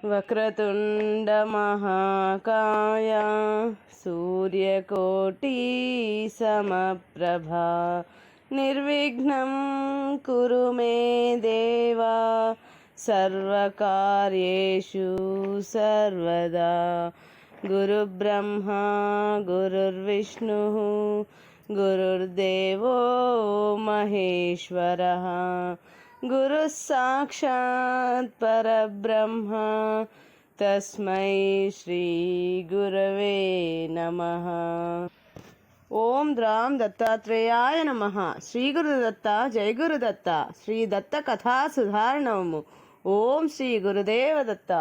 వక్రతుండ మహాకాయ సూర్యకోటి సమప్రభా నిర్విఘ్నం కురు మే దేవా సర్వకార్యేషు సర్వదా. గురుబ్రహ్మా గురుర్విష్ణుః గురుర్దేవో మహేశ్వరః గురుః సాక్షాత్ పరబ్రహ్మ తస్మై శ్రీ గురవే నమః. ఓం ద్రాం దత్తాత్రేయాయ నమః. శ్రీ గురుదత్త జయ గురుదత్త. శ్రీ దత్త కథా సుధారణము. ఓం శ్రీ గురుదేవ దత్త.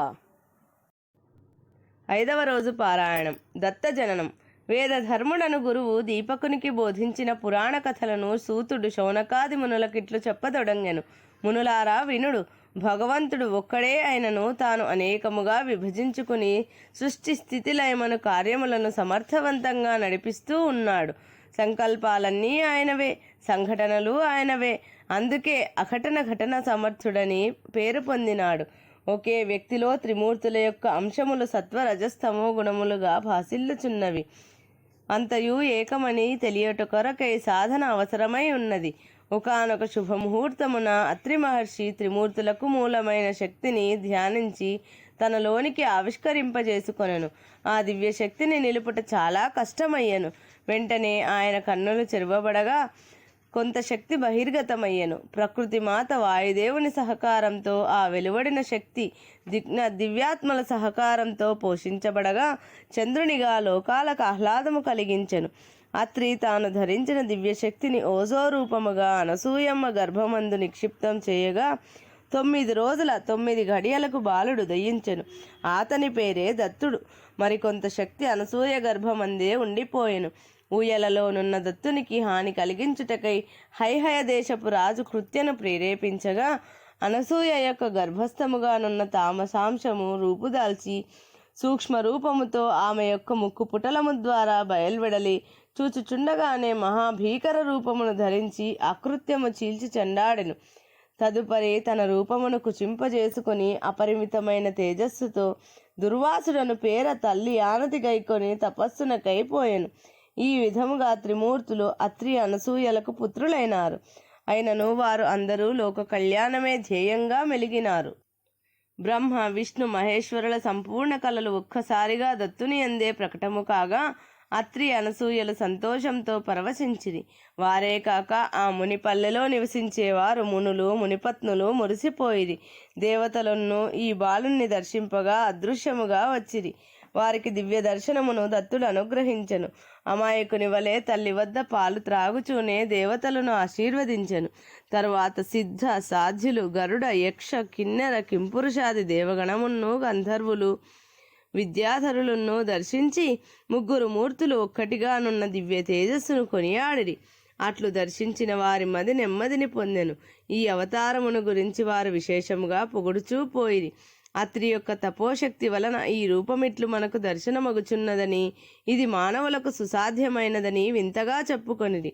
5వ రోజు పారాయణం. దత్త జననం. వేదధర్ముడను గురువు దీపకునికి బోధించిన పురాణ కథలను సూతుడు శౌనకాది మునులకిట్లు చెప్పదొడంగెను. మునులారా వినుడు. భగవంతుడు ఒక్కడే అయినను తాను అనేకముగా విభజించుకుని సృష్టి స్థితిలయమను కార్యములను సమర్థవంతంగా నడిపిస్తూ ఉన్నాడు. సంకల్పాలన్నీ ఆయనవే, సంఘటనలు ఆయనవే. అందుకే అఘటన ఘటన సమర్థుడని పేరు పొందినాడు. ఒకే వ్యక్తిలో త్రిమూర్తుల యొక్క అంశములు సత్వ రజస్తమో గుణములుగా భాసిల్లుచున్నవి. అంతయు ఏకమని తెలియట కొరకై సాధన అవసరమై ఉన్నది. ఒకానొక శుభముహూర్తమున అత్రి మహర్షి త్రిమూర్తులకు మూలమైన శక్తిని ధ్యానించి తనలోనికి ఆవిష్కరింపజేసుకొనెను. ఆ దివ్య శక్తిని నిలుపుట చాలా కష్టమయ్యను. వెంటనే ఆయన కన్నులు చెరువబడగా కొంత శక్తి బహిర్గతమయ్యను. ప్రకృతి మాత వాయుదేవుని సహకారంతో ఆ వెలువడిన శక్తి దివ్యాత్మల సహకారంతో పోషించబడగా చంద్రునిగా లోకాలకు ఆహ్లాదము కలిగించెను. అత్రి తాను ధరించిన దివ్యశక్తిని ఓజో రూపముగా అనసూయమ్మ గర్భమందు నిక్షిప్తం చేయగా 9 రోజుల 9 గడియలకు బాలుడు దయించెను. అతని పేరే దత్తుడు. మరికొంత శక్తి అనసూయ గర్భమందే ఉండిపోయెను. ఊయలలోనున్న దత్తునికి హాని కలిగించుటకై హైహయ దేశపు రాజు కృత్యను ప్రేరేపించగా అనసూయ యొక్క గర్భస్థముగానున్న తామసాంశము రూపుదాల్చి సూక్ష్మ రూపముతో ఆమె యొక్క ముక్కు పుటలము ద్వారా బయల్వెడలి చూచుచుండగానే మహాభీకర రూపమును ధరించి అకృత్యము చీల్చి చెండాడెను. తదుపరి తన రూపమును కుచింపజేసుకుని అపరిమితమైన తేజస్సుతో దుర్వాసుడను పేర తల్లి ఆనతి గైకొని తపస్సునకైపోయెను. ఈ విధముగా త్రిమూర్తులు అత్రి అనసూయలకు పుత్రులైనారు. అయినను వారు అందరూ లోక కళ్యాణమే ధ్యేయంగా మెలిగినారు. బ్రహ్మ విష్ణు మహేశ్వరుల సంపూర్ణ కళలు ఒక్కసారిగా దత్తుని అందే ప్రకటము కాగా అత్రి అనసూయలు సంతోషంతో పరవశించిరి. వారే కాక ఆ మునిపల్లెలో నివసించేవారు మునులు మునిపత్నులు మురిసిపోయిరి. దేవతలను ఈ బాలుణ్ణి దర్శింపగా అదృశ్యముగా వచ్చిరి. వారికి దివ్య దర్శనమును దత్తుడు అనుగ్రహించెను. అమాయకుని వలె తల్లి వద్ద పాలు త్రాగుచూనే దేవతలను ఆశీర్వదించెను. తరువాత సిద్ధ సాధ్యులు గరుడ యక్ష కిన్నెర కింపురుషాది దేవగణమును గంధర్వులు విద్యాధరులను దర్శించి 3 మూర్తులు ఒక్కటిగానున్న దివ్య తేజస్సును కొనియాడిరి. అట్లు దర్శించిన వారి మది నెమ్మదిని పొందెను. ఈ అవతారమును గురించి వారు విశేషముగా పొగుడుచూ పోయిరి. అత్రి యొక్క తపోశక్తి వలన ఈ రూపమిట్లు మనకు దర్శనమగుచున్నదని, ఇది మానవులకు సుసాధ్యమైనదని వింతగా చెప్పుకొనిది.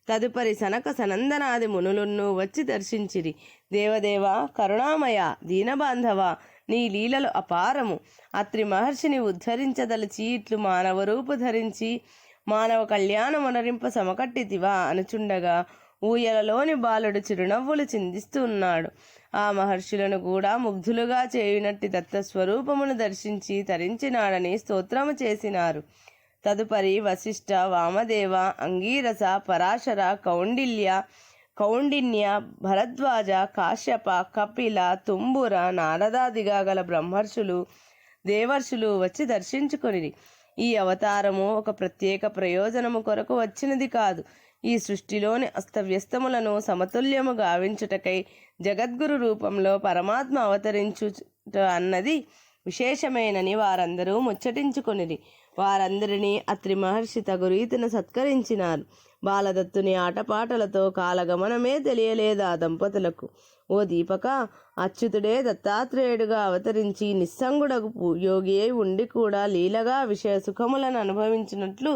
తదుపరి సనక సనందనాది మునులున్ను వచ్చి దర్శించిరి. దేవదేవ కరుణామయ దీనబాంధవ, నీ లీలలు అపారము. అత్రి మహర్షిని ఉద్ధరించదలిచి ఇట్లు మానవ రూపు ధరించి మానవ కళ్యాణమునరింప సమకట్టితివా అనుచుండగా ఊయలలోని బాలుడు చిరునవ్వులు చిందిస్తున్నాడు. ఆ మహర్షులను కూడా ముగ్ధులుగా చేయునట్టి దత్తస్వరూపమును దర్శించి తరించినాడని స్తోత్రము చేసినారు. తదుపరి వశిష్ఠ వామదేవ అంగీరస పరాశర కౌండిన్య భరద్వాజ కాశ్యప కపిల తుంబుర నారదాదిగా గల బ్రహ్మర్షులు దేవర్షులు వచ్చి దర్శించుకొనిరి. ఈ అవతారము ఒక ప్రత్యేక ప్రయోజనము కొరకు వచ్చినది కాదు. ఈ సృష్టిలోని అస్తవ్యస్తములను సమతుల్యము గావించుటకై జగద్గురు రూపంలో పరమాత్మ అవతరించుట అన్నది విశేషమేనని వారందరూ ముచ్చటించుకొనిరి. వారందరినీ అత్రి మహర్షి తగు రీతిన సత్కరించినారు. బాలదత్తుని ఆటపాటలతో కాలగమనమే తెలియలేదు ఆ దంపతులకు. ఓ దీపక, అచ్యుతుడే దత్తాత్రేయుడుగా అవతరించి నిస్సంగుడగు యోగి అయి ఉండి కూడా లీలగా విషయ సుఖములను అనుభవించినట్లు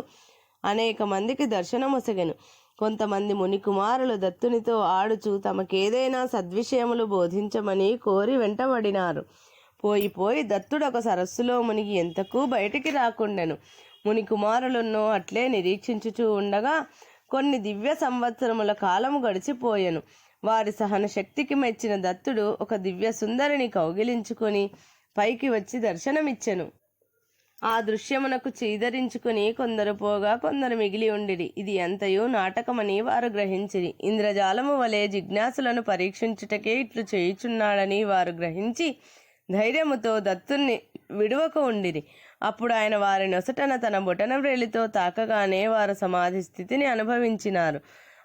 అనేక మందికి దర్శనమొసగెను. కొంతమంది మునికుమారులు దత్తునితో ఆడుచు తమకేదైనా సద్విషయములు బోధించమని కోరి వెంటబడినారు. పోయి దత్తుడు ఒక సరస్సులో మునిగి ఎంతకు బయటికి రాకుండెను. ముని కుమారులను అట్లే నిరీక్షించుచూ ఉండగా కొన్ని దివ్య సంవత్సరముల కాలము గడిచిపోయెను. వారి సహన శక్తికి మెచ్చిన దత్తుడు ఒక దివ్య సుందరిని కౌగిలించుకొని పైకి వచ్చి దర్శనమిచ్చెను. ఆ దృశ్యమునకు చీదరించుకుని కొందరు పోగా కొందరు మిగిలి ఉండిరి. ఇది అంతయు నాటకమని వారు గ్రహించిరి. ఇంద్రజాలము వలె జిజ్ఞాసులను పరీక్షించుటకే ఇట్లు చేయుచున్నాడని వారు గ్రహించి ధైర్యముతో దత్తుణ్ణి విడువక ఉండిరి. అప్పుడు ఆయన వారి నొసటన తన బొటన వ్రేలితో తాకగానే వారు సమాధి స్థితిని అనుభవించినారు.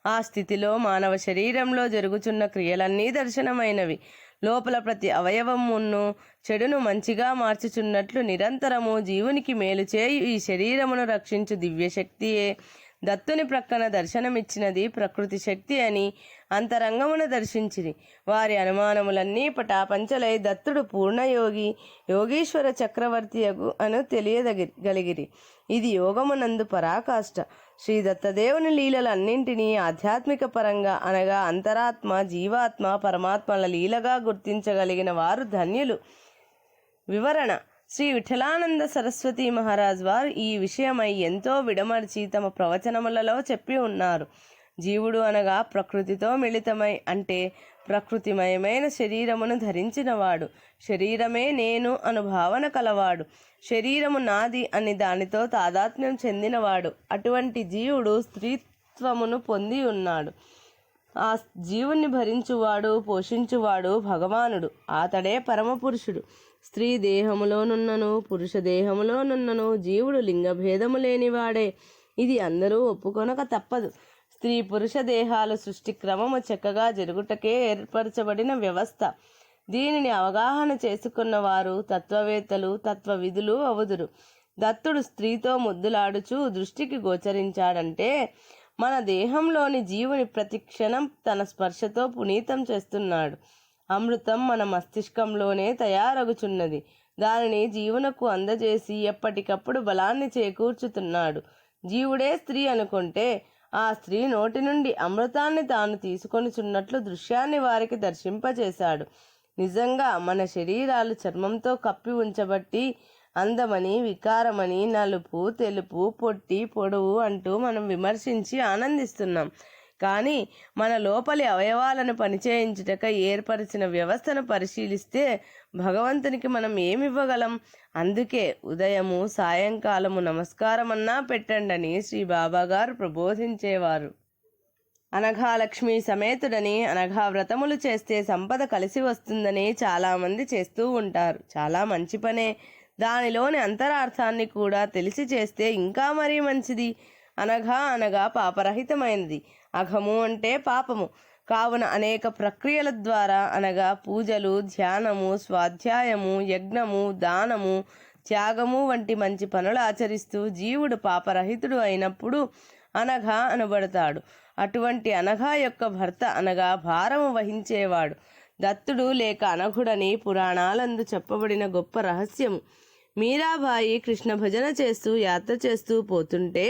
ఆ స్థితిలో మానవ శరీరంలో జరుగుచున్న క్రియలన్నీ దర్శనమైనవి. లోపల ప్రతి అవయవమును చెడును మంచిగా మార్చుచున్నట్లు నిరంతరము జీవునికి మేలు చేయు ఈ శరీరమును రక్షించు దివ్యశక్తియే దత్తుని ప్రక్కన దర్శనమిచ్చినది ప్రకృతి శక్తి అని అంతరంగమున దర్శించిరి. వారి అనుమానములన్నీ పటాపంచలై దత్తుడు పూర్ణయోగి యోగీశ్వర చక్రవర్తి అను తెలియగలిగిరి. ఇది యోగమునందు పరాకాష్ట. శ్రీ దత్తదేవుని లీలలన్నింటినీ ఆధ్యాత్మిక పరంగా అనగా అంతరాత్మ జీవాత్మ పరమాత్మల లీలగా గుర్తించగలిగిన వారు ధన్యులు. వివరణ: శ్రీ విఠలానంద సరస్వతి మహారాజ్ వారు ఈ విషయమై ఎంతో విడమర్చి తమ ప్రవచనములలో చెప్పి ఉన్నారు. జీవుడు అనగా ప్రకృతితో మిళితమై అంటే ప్రకృతిమయమైన శరీరమును ధరించినవాడు. శరీరమే నేను అను భావన కలవాడు. శరీరము నాది అని దానితో తాదాత్మ్యం చెందినవాడు. అటువంటి జీవుడు స్త్రీత్వమును పొంది ఉన్నాడు. ఆ జీవుణ్ణి భరించువాడు పోషించువాడు భగవానుడు. అతడే పరమపురుషుడు. స్త్రీ దేహములోనున్నను పురుష దేహములోనున్నను జీవుడు లింగభేదము లేనివాడే. ఇది అందరూ ఒప్పుకొనక తప్పదు. స్త్రీ పురుష దేహాలు సృష్టి క్రమము చక్కగా జరుగుటకే ఏర్పరచబడిన వ్యవస్థ. దీనిని అవగాహన చేసుకున్న వారు తత్వవేత్తలు తత్వవిధులు అవుదురు. దత్తుడు స్త్రీతో ముద్దులాడుచూ దృష్టికి గోచరించాడంటే మన దేహంలోని జీవుని ప్రతి క్షణం తన స్పర్శతో పునీతం చేస్తున్నాడు. అమృతం మన మస్తిష్కంలోనే తయారగుచున్నది. దానిని జీవునకు అందజేసి ఎప్పటికప్పుడు బలాన్ని చేకూర్చుతున్నాడు. జీవుడే స్త్రీ అనుకుంటే ఆ స్త్రీ నోటి నుండి అమృతాన్ని తాను తీసుకొనిచున్నట్లు దృశ్యాన్ని వారికి దర్శింపచేశాడు. నిజంగా మన శరీరాలు చర్మంతో కప్పి ఉంచబట్టి అందమని వికారమని నలుపు తెలుపు పొట్టి పొడవు అంటూ మనం విమర్శించి ఆనందిస్తున్నాం. కానీ మన లోపలి అవయవాలను పనిచేయించుటకై ఏర్పరిచిన వ్యవస్థను పరిశీలిస్తే భగవంతునికి మనం ఏమివ్వగలం? అందుకే ఉదయము సాయంకాలము నమస్కారమన్నా పెట్టండని శ్రీ బాబాగారు ప్రబోధించేవారు. అనఘాలక్ష్మి సమేతుడని అనఘా వ్రతములు చేస్తే సంపద కలిసి వస్తుందని చాలామంది చేస్తూ ఉంటారు. చాలా మంచి పనే. దానిలోని అంతరార్థాన్ని కూడా తెలిసి చేస్తే ఇంకా మరీ మంచిది. అనఘా అనగా పాపరహితమైనది. అఘము అంటే పాపము. కావున అనేక ప్రక్రియల ద్వారా అనగా పూజలు ధ్యానము స్వాధ్యాయము యజ్ఞము దానము త్యాగము వంటి మంచి పనులు ఆచరిస్తూ జీవుడు పాపరహితుడు అయినప్పుడు అనఘ అనబడతాడు. అటువంటి అనఘ యొక్క భర్త అనగా భారము వహించేవాడు దత్తుడు లేక అనఘుడని పురాణాలందు చెప్పబడిన గొప్ప రహస్యము. మీరాబాయి కృష్ణ భజన చేస్తూ యాత్ర చేస్తూ పోతుంటే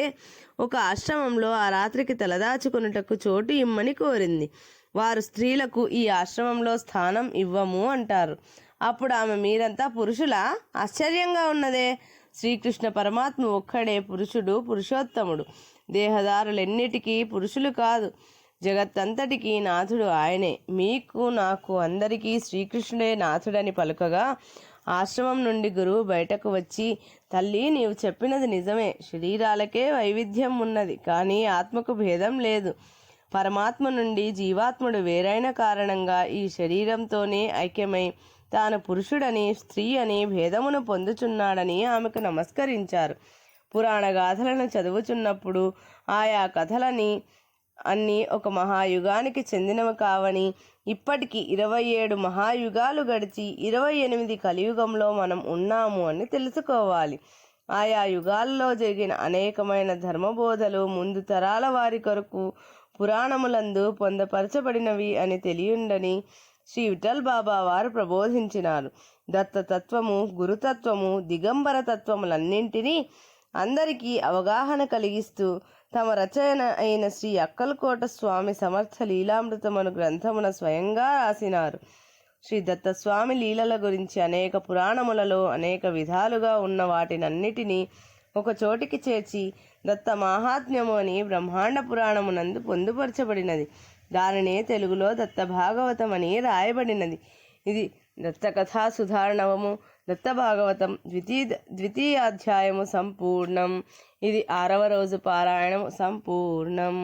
ఒక ఆశ్రమంలో ఆ రాత్రికి తలదాచుకొనుటకు చోటు ఇమ్మని కోరింది. వారు స్త్రీలకు ఈ ఆశ్రమంలో స్థానం ఇవ్వము అంటారు. అప్పుడు ఆమె, మీరంతా పురుషులా? ఆశ్చర్యంగా ఉన్నదే. శ్రీకృష్ణ పరమాత్మ ఒక్కడే పురుషుడు, పురుషోత్తముడు. దేహదారులెన్నిటికీ పురుషులు కాదు. జగత్తంతటికీ నాథుడు ఆయనే. మీకు నాకు అందరికీ శ్రీకృష్ణుడే నాథుడని పలుకగా ఆశ్రమం నుండి గురువు బయటకు వచ్చి, తల్లి, నీవు చెప్పినది నిజమే. శరీరాలకే వైవిధ్యం ఉన్నది, కానీ ఆత్మకు భేదం లేదు. పరమాత్మ నుండి జీవాత్ముడు వేరైన కారణంగా ఈ శరీరంతోనే ఐక్యమై తాను పురుషుడని స్త్రీ అని భేదమును పొందుచున్నాడని ఆమెకు నమస్కరించారు. పురాణ గాథలను చదువుచున్నప్పుడు ఆయా కథలని అన్నీ ఒక మహాయుగానికి చెందినవి కావని, ఇప్పటికి 27 మహాయుగాలు గడిచి 28 కలియుగంలో మనం ఉన్నాము అని తెలుసుకోవాలి. ఆయా యుగాల్లో జరిగిన అనేకమైన ధర్మబోధలు ముందు తరాల వారి కొరకు పురాణములందు పొందపరచబడినవి అని తెలియుండని శ్రీ విఠల్ బాబా వారు ప్రబోధించినారు. దత్తతత్వము గురుతత్వము దిగంబర తత్వములన్నింటినీ అందరికీ అవగాహన కలిగిస్తూ తమ రచన అయిన శ్రీ అక్కలకోట స్వామి సమర్థ లీలామృతమను గ్రంథమున స్వయంగా రాసినారు. శ్రీ దత్తస్వామి లీలల గురించి అనేక పురాణములలో అనేక విధాలుగా ఉన్న వాటినన్నిటినీ ఒక చోటికి చేర్చి దత్త మాహాత్మ్యము అని బ్రహ్మాండ పురాణమునందు పొందుపరచబడినది. దానినే తెలుగులో దత్త భాగవతం అని రాయబడినది. ఇది దత్త కథా సుధారణవము. దత్త భాగవతం ద్వితీయాధ్యాయము సంపూర్ణం. ఇది 6వ రోజు పారాయణము సంపూర్ణం.